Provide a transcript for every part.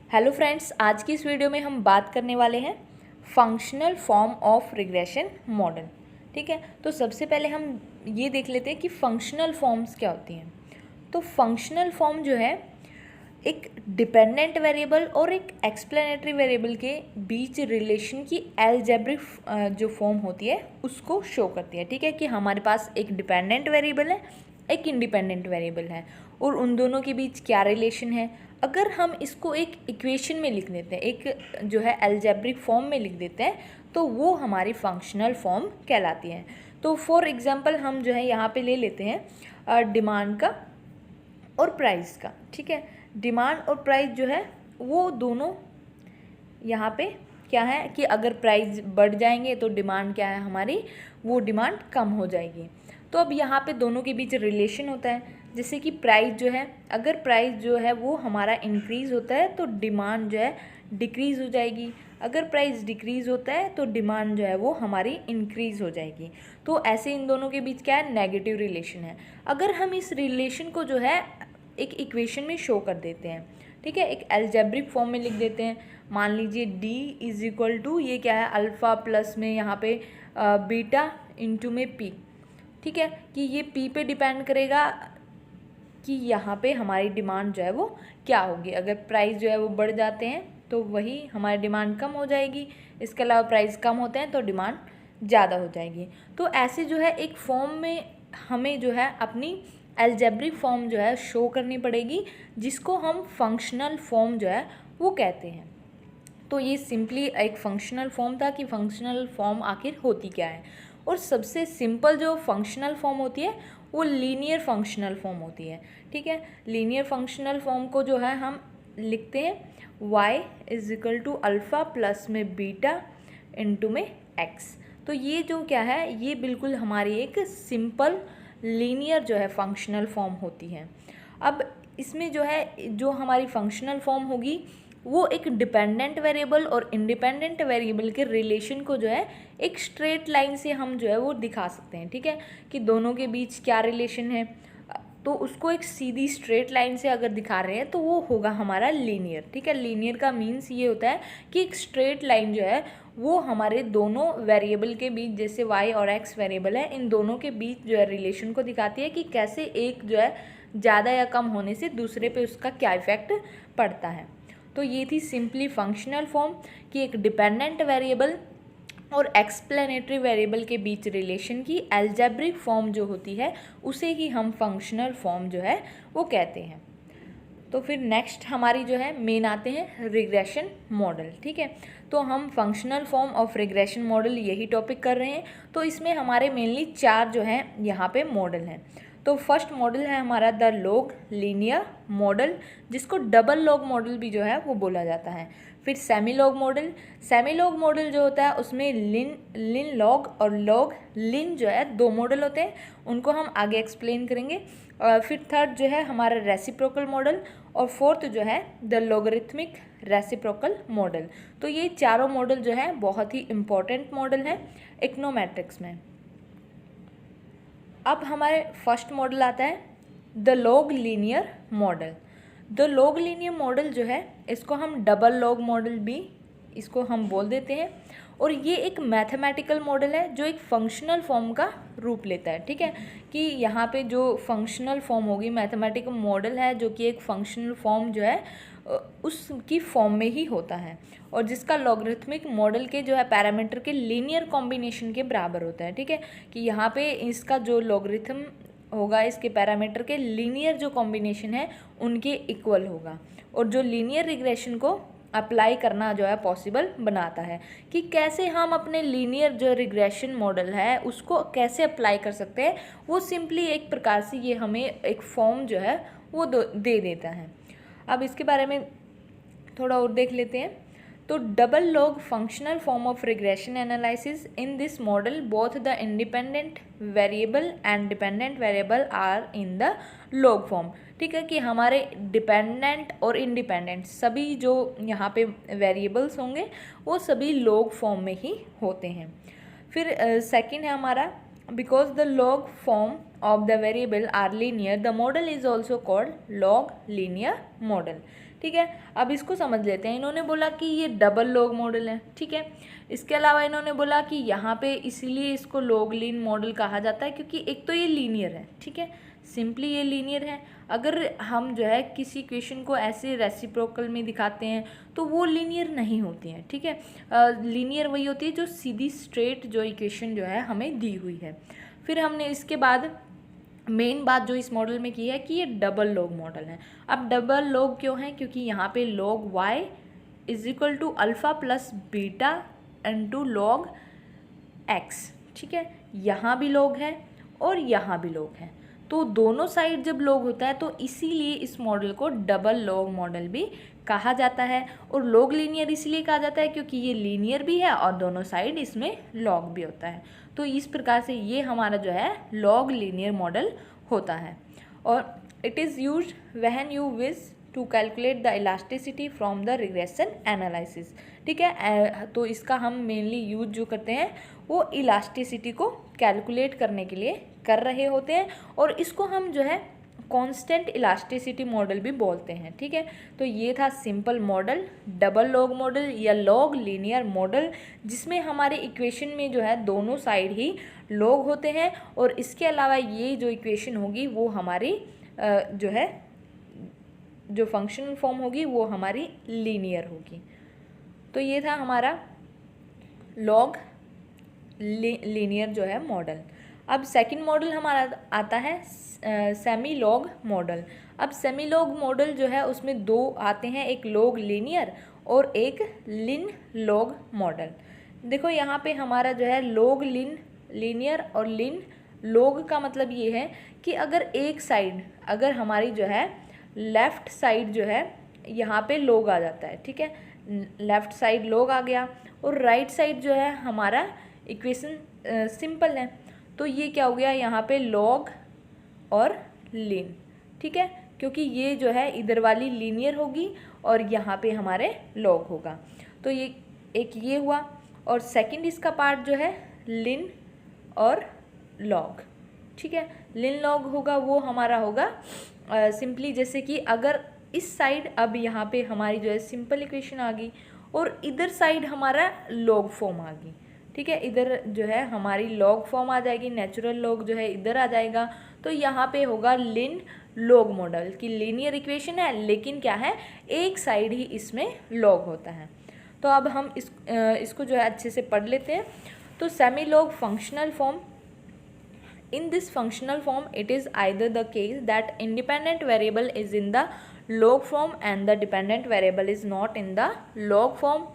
Hello friends, आज की इस वीडियो में हम बात करने वाले हैं functional form of regression model. ठीक है, तो सबसे पहले हम ये देख लेते हैं कि फंक्शनल फॉर्म्स क्या होती हैं। तो फंक्शनल फॉर्म जो है एक डिपेंडेंट वेरिएबल और एक एक्सप्लेनेटरी वेरिएबल के बीच रिलेशन की अलजेब्रिक जो फॉर्म होती है उसको शो करती है। ठीक है, कि हमारे पास एक डिपेंडेंट वेरिएबल है, एक इंडिपेंडेंट वेरिएबल है और उन दोनों के बीच क्या रिलेशन है। अगर हम इसको एक इक्वेशन में लिख देते हैं, एक जो है अलजेब्रिक फॉर्म में लिख देते हैं, तो वो हमारी फंक्शनल फॉर्म कहलाती है। तो फॉर एग्जांपल हम जो है यहाँ पे ले लेते हैं डिमांड का और प्राइस का। ठीक है, डिमांड और प्राइस जो है वो दोनों यहाँ पे क्या है कि अगर प्राइस बढ़ जाएंगे तो डिमांड क्या है हमारी, वो डिमांड कम हो जाएगी। तो अब यहाँ पे दोनों के बीच रिलेशन होता है, जैसे कि प्राइस जो है, अगर प्राइस जो है वो हमारा इंक्रीज़ होता है तो डिमांड जो है डिक्रीज़ हो जाएगी। अगर प्राइस डिक्रीज़ होता है तो डिमांड जो है वो हमारी इंक्रीज़ हो जाएगी। तो ऐसे इन दोनों के बीच क्या है, नेगेटिव रिलेशन है। अगर हम इस रिलेशन को जो है एक इक्वेशन में शो कर देते हैं, ठीक है, एक अलजेब्रिक फॉर्म में लिख देते हैं। मान लीजिए D इज इक्वल टू ये क्या है, अल्फ़ा प्लस में यहाँ पे बीटा इंटू में P। ठीक है, कि ये P पे डिपेंड करेगा कि यहाँ पे हमारी डिमांड जो है वो क्या होगी। अगर प्राइस जो है वो बढ़ जाते हैं तो वही हमारी डिमांड कम हो जाएगी, इसके अलावा प्राइस कम होते हैं तो डिमांड ज़्यादा हो जाएगी। तो ऐसे जो है एक फॉर्म में हमें जो है अपनी अलजेब्रिक फॉर्म जो है शो करनी पड़ेगी, जिसको हम फंक्शनल फॉर्म जो है वो कहते हैं। तो ये सिंपली एक फंक्शनल फॉर्म था कि फंक्शनल फॉर्म आखिर होती क्या है। और सबसे सिंपल जो फंक्शनल फॉर्म होती है वो लीनियर फंक्शनल फॉर्म होती है। ठीक है, लीनियर फंक्शनल फॉर्म को जो है हम लिखते हैं y is equal to alpha plus में बीटा इंटू में x। तो ये जो क्या है, ये बिल्कुल हमारी एक सिंपल लीनियर जो है फंक्शनल फॉर्म होती है। अब इसमें जो है जो हमारी फंक्शनल फॉर्म होगी वो एक डिपेंडेंट वेरिएबल और इंडिपेंडेंट वेरिएबल के रिलेशन को जो है एक स्ट्रेट लाइन से हम जो है वो दिखा सकते हैं। ठीक है, कि दोनों के बीच क्या रिलेशन है, तो उसको एक सीधी स्ट्रेट लाइन से अगर दिखा रहे हैं तो वो होगा हमारा लीनियर। ठीक है, लीनियर का मीन्स ये होता है कि एक स्ट्रेट लाइन जो है वो हमारे दोनों वेरिएबल के बीच, जैसे y और x वेरिएबल है, इन दोनों के बीच जो है रिलेशन को दिखाती है कि कैसे एक जो है ज़्यादा या कम होने से दूसरे पे उसका क्या इफेक्ट पड़ता है। तो ये थी सिंपली फंक्शनल फॉर्म कि एक डिपेंडेंट वेरिएबल और एक्सप्लेनेटरी वेरिएबल के बीच रिलेशन की अलजेब्रिक फॉर्म जो होती है उसे ही हम फंक्शनल फॉर्म जो है वो कहते हैं। तो फिर नेक्स्ट हमारी जो है मेन आते हैं रिग्रेशन मॉडल। ठीक है, तो हम functional form of regression model यही टॉपिक कर रहे हैं। तो इसमें हमारे मेनली 4 जो हैं यहाँ पे मॉडल हैं। तो फर्स्ट मॉडल है हमारा द लॉग लीनियर मॉडल, जिसको डबल लॉग मॉडल भी जो है वो बोला जाता है। फिर semi log model, semi log model जो होता है उसमें लिन लॉग और लॉग लिन जो है 2 मॉडल होते हैं, उनको हम आगे एक्सप्लेन करेंगे। फिर थर्ड जो है हमारा रेसिप्रोकल मॉडल और फोर्थ जो है द लॉगरिथमिक रेसिप्रोकल मॉडल। तो ये चारों मॉडल जो है बहुत ही इम्पोर्टेंट मॉडल है इकोनोमेट्रिक्स में। अब हमारे फर्स्ट मॉडल आता है the log linear model. The log linear model जो है इसको हम डबल लॉग मॉडल भी इसको हम बोल देते हैं, और ये एक मैथमेटिकल मॉडल है जो एक फंक्शनल फॉर्म का रूप लेता है। ठीक है, कि यहाँ पे जो फंक्शनल फॉर्म होगी, मैथमेटिकल मॉडल है जो कि एक फंक्शनल फॉर्म जो है उसकी फॉर्म में ही होता है, और जिसका लॉगरिथमिक मॉडल के जो है पैरामीटर के लीनियर कॉम्बिनेशन के बराबर होता है। ठीक है, कि यहाँ पे इसका जो लॉगरिथम होगा इसके पैरामीटर के लीनियर जो कॉम्बिनेशन है उनके इक्वल होगा, और जो लीनियर रिग्रेशन को अप्लाई करना जो है पॉसिबल बनाता है। कि कैसे हम अपने लीनियर जो रिग्रेशन मॉडल है उसको कैसे अप्लाई कर सकते हैं, वो सिंपली एक प्रकार से ये हमें एक फॉर्म जो है वो दे देता है। अब इसके बारे में थोड़ा और देख लेते हैं। तो double log functional form of regression analysis in this model both the independent variable and dependent variable are in the log form. ठीक है, कि हमारे डिपेंडेंट और इंडिपेंडेंट सभी जो यहाँ पे वेरिएबल्स होंगे वो सभी लॉग फॉर्म में ही होते हैं। फिर सेकंड है हमारा because the log form of the variable are linear, the model is also called log linear model। ठीक है, अब इसको समझ लेते हैं। इन्होंने बोला कि ये डबल लॉग मॉडल है, ठीक है। इसके अलावा इन्होंने बोला कि यहाँ पे इसीलिए इसको लॉग लीन मॉडल कहा जाता है क्योंकि एक तो ये लीनियर है, ठीक है, सिंपली ये लीनियर है। अगर हम जो है किसी इक्वेशन को ऐसे रेसिप्रोकल में दिखाते हैं तो वो लीनियर नहीं होती हैं, ठीक है। लीनियर वही होती है जो सीधी स्ट्रेट जो इक्वेशन जो है हमें दी हुई है। फिर हमने इसके बाद मेन बात जो इस मॉडल में की है कि ये डबल लॉग मॉडल है। अब डबल लॉग क्यों है? क्योंकि यहाँ पे log y is equal to alpha plus beta into log x, ठीक है। यहाँ भी लॉग है और यहाँ भी लॉग है, तो दोनों साइड जब लॉग होता है तो इसीलिए इस मॉडल को डबल लॉग मॉडल भी कहा जाता है। और लॉग लीनियर इसलिए कहा जाता है क्योंकि ये लीनियर भी है और दोनों साइड इसमें लॉग भी होता है। तो इस प्रकार से ये हमारा जो है लॉग लीनियर मॉडल होता है। और it is used when you wish to calculate the elasticity from the regression analysis, ठीक है। तो इसका हम मेनली यूज जो करते हैं वो इलास्टिसिटी को कैलकुलेट करने के लिए कर रहे होते हैं, और इसको हम जो है कांस्टेंट इलास्टिसिटी मॉडल भी बोलते हैं, ठीक है। तो ये था simple model, double log model या लॉग लीनियर मॉडल, जिसमें हमारे इक्वेशन में जो है दोनों साइड ही लॉग होते हैं, और इसके अलावा ये जो इक्वेशन होगी वो हमारी जो है जो फंक्शनल फॉर्म होगी वो हमारी लीनियर होगी। तो ये था हमारा लॉग लीनियर जो है मॉडल। अब सेकंड मॉडल हमारा आता है सेमी लॉग मॉडल। अब सेमी लॉग मॉडल जो है उसमें दो आते हैं, एक लॉग लीनियर और एक लिन लॉग मॉडल। देखो यहाँ पे हमारा जो है लॉग लीनियर और लिन लॉग का मतलब ये है कि अगर एक साइड, अगर हमारी जो है लेफ़्ट साइड जो है यहाँ पे लॉग आ जाता है, ठीक है, लेफ़्ट साइड लॉग आ गया, और राइट साइड जो है हमारा इक्वेशन सिंपल है, तो ये क्या हो गया यहाँ पे लॉग और लिन, ठीक है, क्योंकि ये जो है इधर वाली लीनियर होगी और यहाँ पे हमारे लॉग होगा। तो ये एक ये हुआ, और सेकंड इसका पार्ट जो है लिन और लॉग, ठीक है। लिन लॉग होगा वो हमारा होगा सिंपली जैसे कि अगर इस साइड अब यहाँ पे हमारी जो है सिंपल इक्वेशन आ गई और इधर साइड हमारा लॉग फॉर्म आ गई, ठीक है, इधर जो है हमारी लॉग फॉर्म आ जाएगी, नेचुरल लॉग जो है इधर आ जाएगा, तो यहाँ पे होगा लिन लॉग मॉडल की लीनियर इक्वेशन है, लेकिन क्या है एक साइड ही इसमें लॉग होता है। तो अब हम इसको जो है अच्छे से पढ़ लेते हैं। तो semi log functional form, in this functional form it is either the case that independent variable is in the log form and the dependent variable is not in the log form,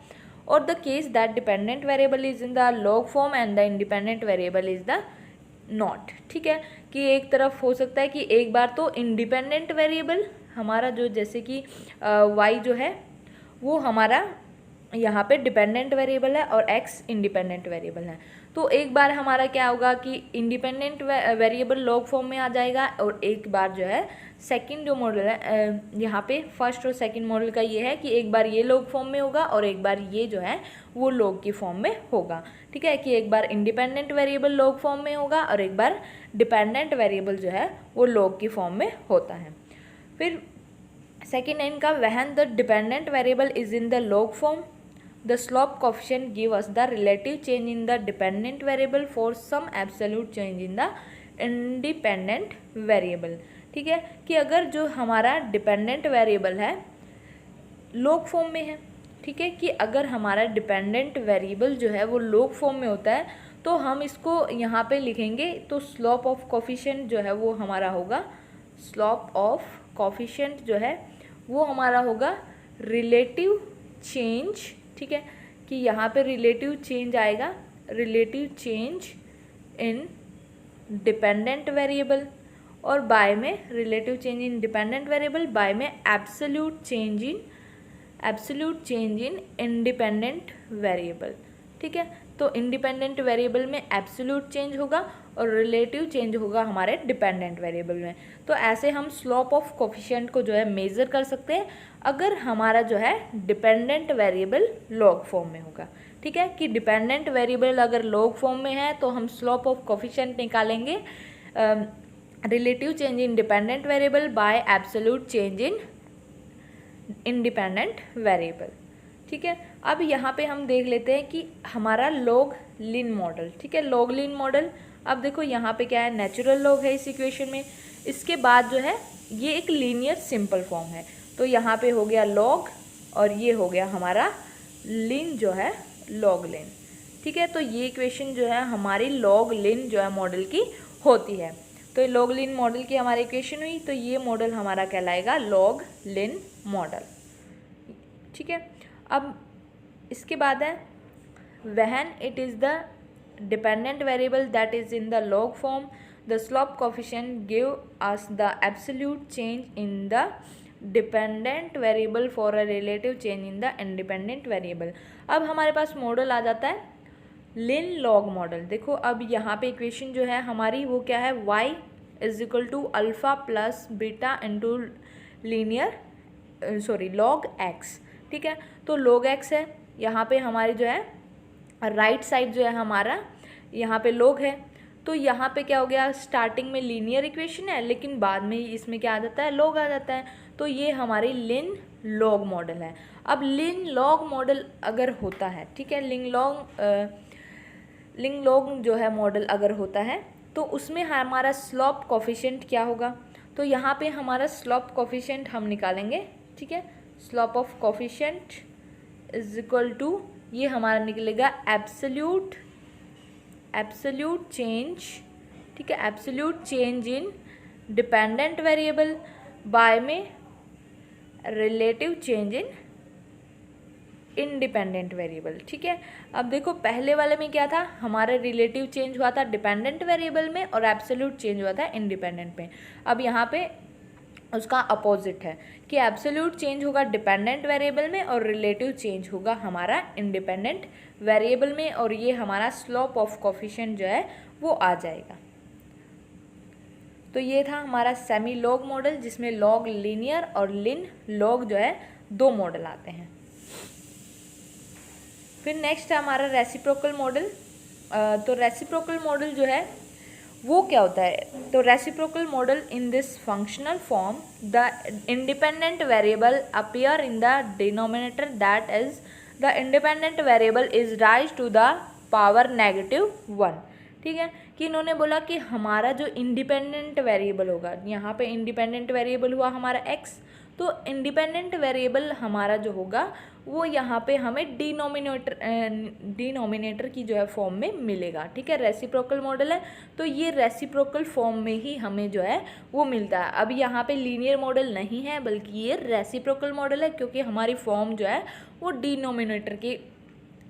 or the case that dependent variable is in the log form and the independent variable is the not, ठीक है, कि एक तरफ हो सकता है कि एक बार तो इंडिपेंडेंट वेरिएबल हमारा जो जैसे कि y जो है वो हमारा यहाँ पे डिपेंडेंट वेरिएबल है और x इंडिपेंडेंट वेरिएबल है, तो एक बार हमारा क्या होगा कि इंडिपेंडेंट वेरिएबल लॉग फॉर्म में आ जाएगा, और एक बार जो है सेकंड जो मॉडल है यहाँ पे फर्स्ट और सेकंड मॉडल का ये है कि एक बार ये लॉग फॉर्म में होगा और एक बार ये जो है वो लॉग की फॉर्म में होगा, ठीक है, कि एक बार इंडिपेंडेंट वेरिएबल लॉग फॉर्म में होगा और एक बार डिपेंडेंट वेरिएबल जो है वो लॉग की फॉर्म में होता है। फिर सेकेंड है इनका when the dependent variable is in the log form, the slope coefficient give us the relative change in the dependent variable for some absolute change in the independent variable, ठीक है, कि अगर जो हमारा डिपेंडेंट वेरिएबल है log form में है, ठीक है, कि अगर हमारा डिपेंडेंट वेरिएबल जो है वो लॉग फॉर्म में होता है तो हम इसको यहाँ पे लिखेंगे, तो स्लोप ऑफ कोफिशिएंट जो है वो हमारा होगा, स्लोप ऑफ कोफिशिएंट जो है वो हमारा होगा रिलेटिव चेंज, ठीक है, कि यहाँ पे रिलेटिव चेंज आएगा, relative change in dependent variable, और बाय में relative change in dependent variable by में absolute change in independent variable, ठीक है। तो इंडिपेंडेंट वेरिएबल में एब्सोल्यूट चेंज होगा और रिलेटिव चेंज होगा हमारे डिपेंडेंट वेरिएबल में। तो ऐसे हम स्लोप ऑफ कोफिशिएंट को जो है मेज़र कर सकते हैं अगर हमारा जो है डिपेंडेंट वेरिएबल लॉग फॉर्म में होगा, ठीक है, कि डिपेंडेंट वेरिएबल अगर लॉग फॉर्म में है तो हम स्लोप ऑफ कोफिशिएंट निकालेंगे relative change in dependent variable bye absolute change in independent variable. ठीक है, अब यहाँ पे हम देख लेते हैं कि हमारा लॉग लिन मॉडल। ठीक है, लॉग लिन मॉडल, अब देखो यहाँ पे क्या है, नेचुरल लॉग है इस इक्वेशन में, इसके बाद जो है ये एक लीनियर सिंपल फॉर्म है, तो यहाँ पे हो गया लॉग और ये हो गया हमारा लिन जो है लॉग लिन। ठीक है, तो ये इक्वेशन जो है हमारी लॉग लिन जो है मॉडल की होती है। तो लॉग लिन मॉडल की हमारी इक्वेशन हुई, तो ये मॉडल हमारा कहलाएगा लॉग लिन मॉडल। ठीक है, अब इसके बाद है when it is the dependent variable that is in the log form the slope coefficient give us the absolute change in the dependent variable for a relative change in the independent variable. अब हमारे पास model आ जाता है लिन log model. देखो अब यहाँ पे equation जो है हमारी वो क्या है, y is equal to alpha plus beta into linear log x। ठीक है, तो log x है, यहाँ पे हमारी जो है राइट साइड जो है हमारा यहाँ पे log है, तो यहाँ पे क्या हो गया, स्टार्टिंग में लीनियर इक्वेशन है लेकिन बाद में इसमें क्या आ जाता है, log आ जाता है, तो ये हमारी लिन लॉग मॉडल है। अब लिन लॉग मॉडल अगर होता है, ठीक है, लिन लॉग जो है मॉडल अगर होता है तो उसमें हमारा स्लोप कोफिशिएंट क्या होगा, तो यहाँ पे हमारा स्लोप कोफिशिएंट हम निकालेंगे। ठीक है, slope of coefficient is equal to, ये हमारा निकलेगा एब्सोल्यूट चेंज। ठीक है, absolute change in dependent variable by में relative change in independent variable. ठीक है, अब देखो पहले वाले में क्या था, हमारा रिलेटिव चेंज हुआ था डिपेंडेंट वेरिएबल में और एब्सोल्यूट चेंज हुआ था इंडिपेंडेंट में। अब यहाँ पे उसका अपोजिट है कि एब्सोल्यूट चेंज होगा डिपेंडेंट वेरिएबल में और रिलेटिव चेंज होगा हमारा इंडिपेंडेंट वेरिएबल में, और ये हमारा स्लोप ऑफ कोफिशिएंट जो है वो आ जाएगा। तो ये था हमारा सेमी लॉग मॉडल जिसमें लॉग लीनियर और लिन लॉग जो है दो मॉडल आते हैं। फिर नेक्स्ट है हमारा रेसिप्रोकल मॉडल। तो रेसिप्रोकल मॉडल जो है वो क्या होता है, तो reciprocal model in this functional form the independent variable appear in the denominator that is the independent variable is raise to the power -1। ठीक है, कि इन्होंने बोला कि हमारा जो इंडिपेंडेंट वेरिएबल होगा, यहाँ पे इंडिपेंडेंट वेरिएबल हुआ हमारा x, तो इंडिपेंडेंट वेरिएबल हमारा जो होगा वो यहाँ पे हमें डिनोमिनेटर की जो है फॉर्म में मिलेगा। ठीक है, रेसिप्रोकल मॉडल है तो ये रेसिप्रोकल फॉर्म में ही हमें जो है वो मिलता है। अब यहाँ पे लीनियर मॉडल नहीं है बल्कि ये रेसिप्रोकल मॉडल है, क्योंकि हमारी फॉर्म जो है वो डिनोमिनेटर के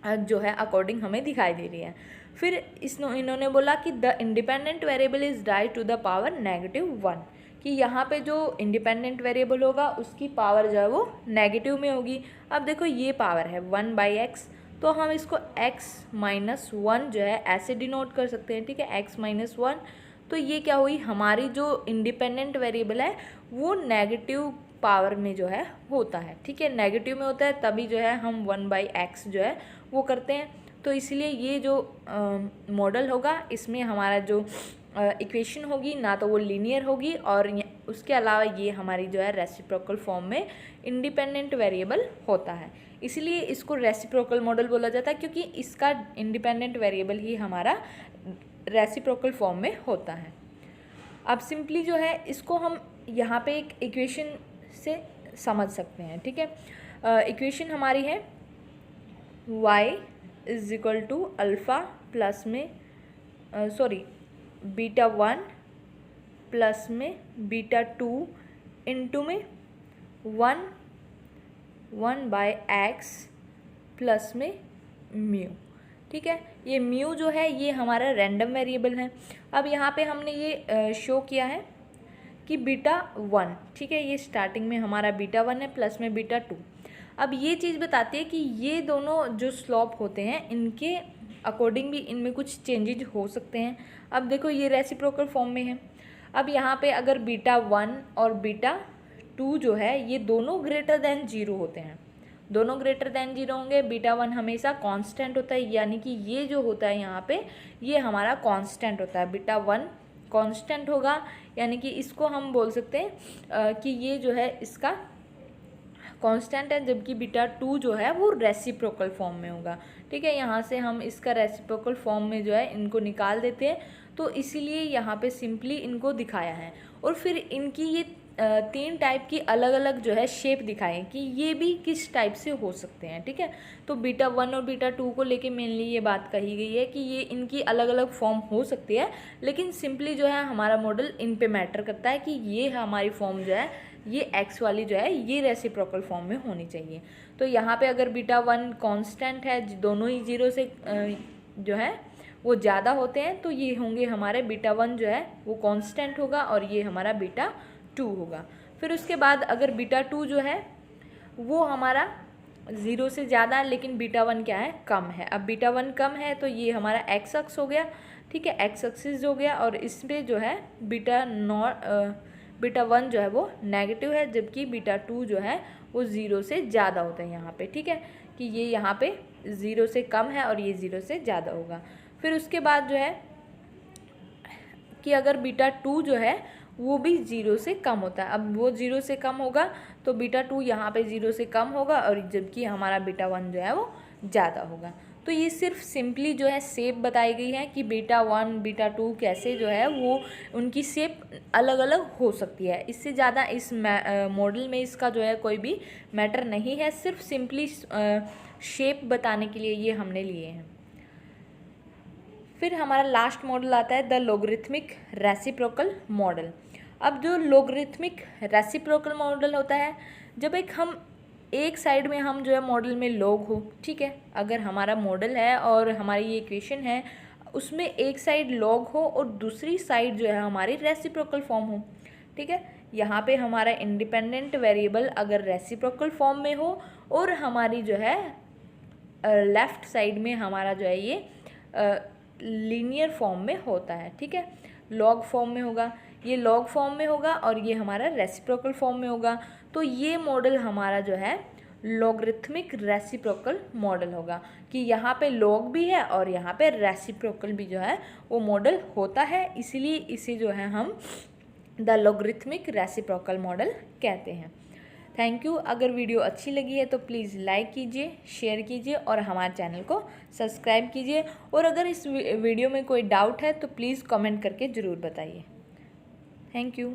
जो है अकॉर्डिंग हमें दिखाई दे रही है। फिर इन्होंने बोला कि the independent variable is raise to the power -1, कि यहाँ पे जो इंडिपेंडेंट वेरिएबल होगा उसकी पावर जो है वो नेगेटिव में होगी। अब देखो ये पावर है 1/x, तो हम इसको x-1 जो है ऐसे डिनोट कर सकते हैं। ठीक है, x-1, तो ये क्या हुई, हमारी जो इंडिपेंडेंट वेरिएबल है वो नेगेटिव पावर में जो है होता है। ठीक है, नेगेटिव में होता है तभी जो है हम 1/x जो है वो करते हैं। तो इसलिए ये जो मॉडल होगा इसमें हमारा जो इक्वेशन होगी ना तो वो लीनियर होगी, और उसके अलावा ये हमारी जो है रेसिप्रोकल फॉर्म में इंडिपेंडेंट वेरिएबल होता है, इसलिए इसको रेसिप्रोकल मॉडल बोला जाता है, क्योंकि इसका इंडिपेंडेंट वेरिएबल ही हमारा रेसिप्रोकल फॉर्म में होता है। अब सिंपली जो है इसको हम यहाँ पे एक इक्वेशन से समझ सकते हैं। ठीक है, इक्वेशन हमारी है y is equal to alpha plus में β1 प्लस में β2 इंटू में 1/x प्लस में म्यू। ठीक है, ये म्यू जो है ये हमारा रैंडम वेरिएबल है। अब यहाँ पे हमने ये शो किया है कि β1, ठीक है, ये स्टार्टिंग में हमारा β1 है प्लस में β2। अब ये चीज़ बताती है कि ये दोनों जो स्लोप होते हैं इनके अकॉर्डिंग भी इनमें कुछ चेंजेज हो सकते हैं। अब देखो ये रेसिप्रोकल फॉर्म में है। अब यहाँ पे अगर β1 और β2 जो है ये दोनों ग्रेटर देन 0 होते हैं, दोनों ग्रेटर देन 0 होंगे। β1 हमेशा कांस्टेंट होता है, यानी कि ये जो होता है यहाँ पे ये हमारा कांस्टेंट होता है, β1 कांस्टेंट होगा, यानी कि इसको हम बोल सकते हैं कि ये जो है इसका कांस्टेंट है, जबकि बीटा 2 जो है वो रेसिप्रोकल फॉर्म में होगा। ठीक है, यहाँ से हम इसका रेसिप्रोकल फॉर्म में जो है इनको निकाल देते हैं, तो इसीलिए यहाँ पे सिंपली इनको दिखाया है। और फिर इनकी ये 3 टाइप की अलग अलग जो है शेप दिखाएं कि ये भी किस टाइप से हो सकते हैं। ठीक है, तो बीटा 1 और बीटा 2 को लेके मेनली ये बात कही गई है कि ये इनकी अलग अलग फॉर्म हो सकती है, लेकिन सिंपली जो है हमारा मॉडल इन पे मैटर करता है कि ये हमारी फॉर्म जो है, ये एक्स वाली जो है ये रेसिप्रोकल फॉर्म में होनी चाहिए। तो यहाँ पे अगर बीटा 1 कांस्टेंट है, दोनों ही 0 से जो है वो ज़्यादा होते हैं, तो ये होंगे हमारे बीटा 1 जो है वो कांस्टेंट होगा और ये हमारा बीटा 2 होगा। फिर उसके बाद अगर बीटा 2 जो है वो हमारा 0 से ज़्यादा है, लेकिन बीटा 1 क्या है, कम है। अब बीटा 1 कम है तो ये हमारा एक्स अक्स हो गया। ठीक है, एक्स एक्सिस हो गया, और इस पर जो है बीटा 1 जो है वो नेगेटिव है, जबकि बीटा 2 जो है वो 0 से ज़्यादा होता है यहाँ पे। ठीक है, कि ये यहाँ पे 0 से कम है और ये 0 से ज़्यादा होगा। फिर उसके बाद जो है कि अगर बीटा 2 जो है वो भी 0 से कम होता है। अब वो 0 से कम होगा तो बीटा 2 यहाँ पे 0 से कम होगा, और जबकि हमारा बीटा 1 जो है वो ज़्यादा होगा। तो ये सिर्फ सिंपली जो है शेप बताई गई है कि बीटा 1 बीटा 2 कैसे जो है वो उनकी शेप अलग अलग हो सकती है। इससे ज़्यादा इस मॉडल में इसका जो है कोई भी मैटर नहीं है, सिर्फ सिंपली शेप बताने के लिए ये हमने लिए हैं। फिर हमारा लास्ट मॉडल आता है द लॉगरिथमिक रेसिप्रोकल मॉडल। अब जो लॉगरिथमिक रेसिप्रोकल मॉडल होता है, जब एक साइड में हम जो है मॉडल में लॉग हो। ठीक है, अगर हमारा मॉडल है और हमारी ये इक्वेशन है, उसमें एक साइड लॉग हो और दूसरी साइड जो है हमारी रेसिप्रोकल फॉर्म हो। ठीक है, यहाँ पे हमारा इंडिपेंडेंट वेरिएबल अगर रेसिप्रोकल फॉर्म में हो और हमारी जो है लेफ़्ट साइड में हमारा जो है ये लीनियर फॉर्म में होता है। ठीक है, लॉग फॉर्म में होगा, ये लॉग फॉर्म में होगा और ये हमारा रेसिप्रोकल फॉर्म में होगा। तो ये मॉडल हमारा जो है लॉगरिथमिक रेसिप्रोकल मॉडल होगा कि यहाँ पे लॉग भी है और यहाँ पे रेसिप्रोकल भी जो है वो मॉडल होता है, इसीलिए इसे जो है हम द लॉगरिथमिक रेसिप्रोकल मॉडल कहते हैं। Thank you. अगर वीडियो अच्छी लगी है तो प्लीज़ लाइक कीजिए, शेयर कीजिए और हमारे चैनल को सब्सक्राइब कीजिए। और अगर इस वीडियो में कोई डाउट है तो प्लीज़ कमेंट करके ज़रूर बताइए। Thank you.